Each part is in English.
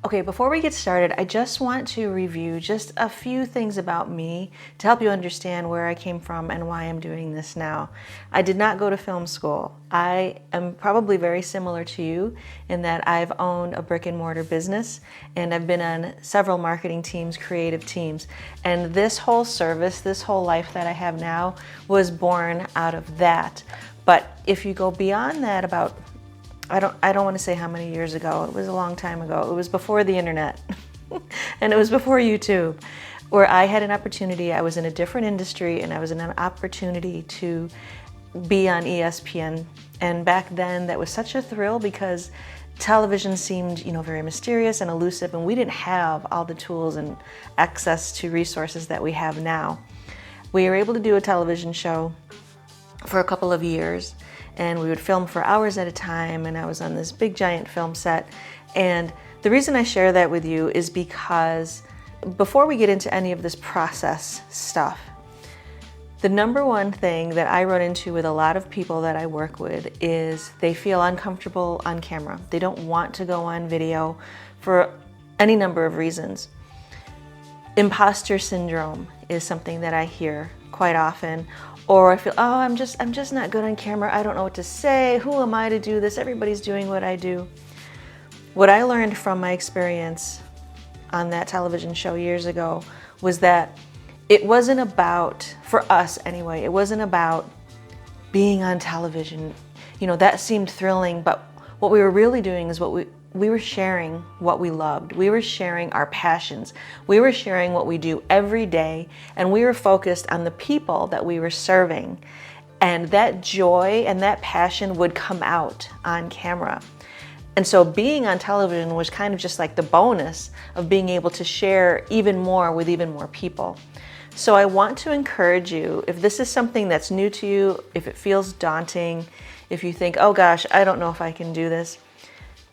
Okay, before we get started, I just want to review just a few things about me to help you understand where I came from and why I'm doing this now. I did not go to film school. I am probably very similar to you in that I've owned a brick and mortar business and I've been on several marketing teams, creative teams. And this whole service, this whole life that I have now was born out of that. But if you go beyond that, about I don't want to say how many years ago. It was a long time ago. It was before the internet and it was before YouTube, where I had an opportunity. I was in a different industry and I was in an opportunity to be on ESPN. And back then that was such a thrill because television seemed, very mysterious and elusive, and we didn't have all the tools and access to resources that we have now. We were able to do a television show for a couple of years, and we would film for hours at a time, and I was on this big giant film set. And the reason I share that with you is because before we get into any of this process stuff, the number one thing that I run into with a lot of people that I work with is they feel uncomfortable on camera. They don't want to go on video for any number of reasons. Imposter syndrome is something that I hear quite often. Or I feel, oh, I'm just not good on camera. I don't know what to say. Who am I to do this? Everybody's doing what I do. What I learned from my experience on that television show years ago was that it wasn't about, for us anyway, it wasn't about being on television. That seemed thrilling, but what we were really doing is we were sharing what we loved. We were sharing our passions. We were sharing what we do every day, and we were focused on the people that we were serving. And that joy and that passion would come out on camera. And so being on television was kind of just like the bonus of being able to share even more with even more people. So I want to encourage you, if this is something that's new to you, if it feels daunting, if you think, oh gosh, I don't know if I can do this,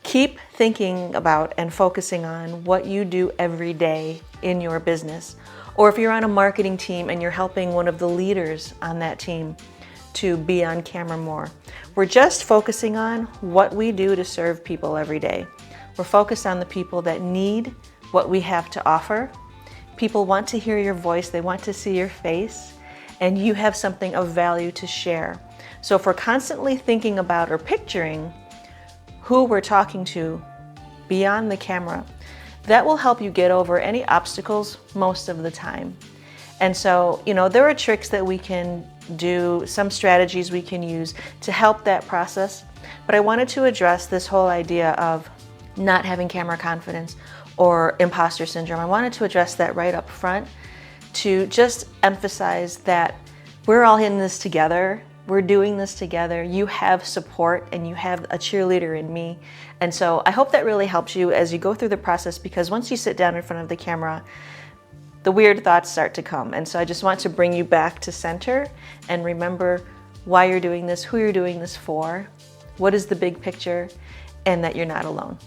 keep thinking about and focusing on what you do every day in your business. Or if you're on a marketing team and you're helping one of the leaders on that team to be on camera more. We're just focusing on what we do to serve people every day. We're focused on the people that need what we have to offer. People want to hear your voice, they want to see your face, and you have something of value to share. So if we're constantly thinking about or picturing who we're talking to beyond the camera, that will help you get over any obstacles most of the time. And so, there are tricks that we can do, some strategies we can use to help that process. But I wanted to address this whole idea of not having camera confidence or imposter syndrome. I wanted to address that right up front to just emphasize that we're all in this together. We're doing this together. You have support and you have a cheerleader in me. And so I hope that really helps you as you go through the process, because once you sit down in front of the camera, the weird thoughts start to come. And so I just want to bring you back to center and remember why you're doing this, who you're doing this for, what is the big picture, and that you're not alone.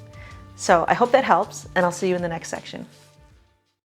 So I hope that helps, and I'll see you in the next section.